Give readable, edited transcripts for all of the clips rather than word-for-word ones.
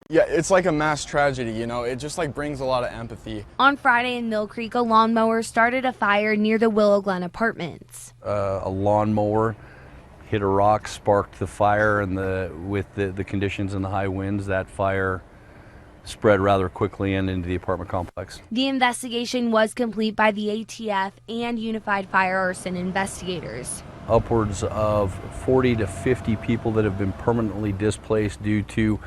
Yeah, it's like a mass tragedy, you know, it just like brings a lot of empathy. On Friday in Millcreek, a lawnmower started a fire near the Willow Glen Apartments. A lawnmower hit a rock, sparked the fire, and with the conditions and the high winds, that fire spread rather quickly and into the apartment complex. The investigation was complete by the ATF and Unified Fire Arson investigators. Upwards of 40 to 50 people that have been permanently displaced due to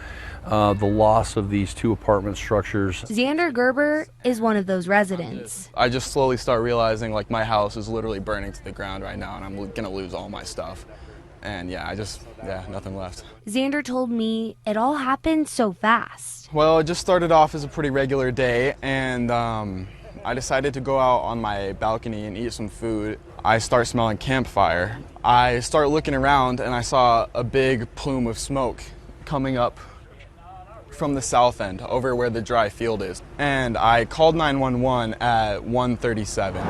the loss of these two apartment structures. Xander Gerber is one of those residents. I just slowly start realizing like my house is literally burning to the ground right now and I'm gonna lose all my stuff. And yeah, nothing left. Xander told me it all happened so fast. Well, it just started off as a pretty regular day, and I decided to go out on my balcony and eat some food. I start smelling campfire. I start looking around and I saw a big plume of smoke coming up from the south end over where the dry field is. And I called 911 at 1:37.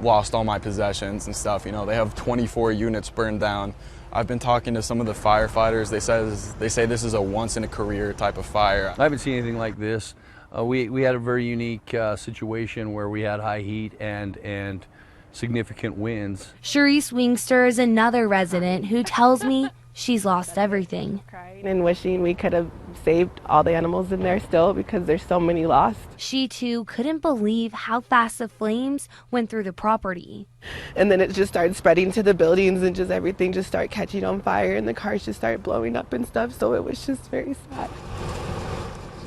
Lost all my possessions and stuff, you know, they have 24 units burned down. I've been talking to some of the firefighters. They say this is a once in a career type of fire. I haven't seen anything like this. We had a very unique situation where we had high heat and significant winds. Sharice Wingster is another resident who tells me she's lost everything. And wishing we could have saved all the animals in there still because there's so many lost. She too couldn't believe how fast the flames went through the property. And then it just started spreading to the buildings and just everything just started catching on fire and the cars just started blowing up and stuff. So it was just very sad.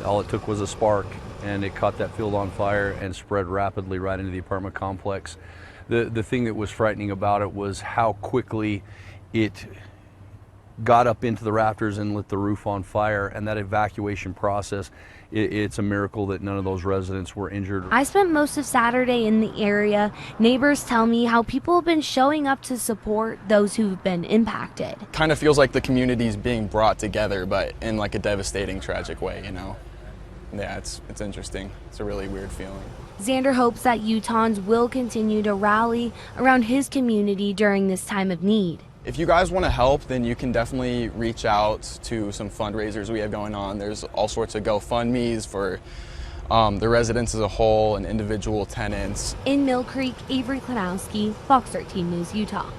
All it took was a spark and it caught that field on fire and spread rapidly right into the apartment complex. The thing that was frightening about it was how quickly it got up into the rafters and lit the roof on fire, and that evacuation process, it's a miracle that none of those residents were injured. I spent most of Saturday in the area. Neighbors tell me how people have been showing up to support those who've been impacted. Kind of feels like the community's being brought together, but in like a devastating, tragic way, you know? Yeah, it's interesting. It's a really weird feeling. Xander hopes that Utahns will continue to rally around his community during this time of need. If you guys want to help, then you can definitely reach out to some fundraisers we have going on. There's all sorts of GoFundMes for the residents as a whole and individual tenants. In Millcreek, Avery Klanowski, Fox 13 News, Utah.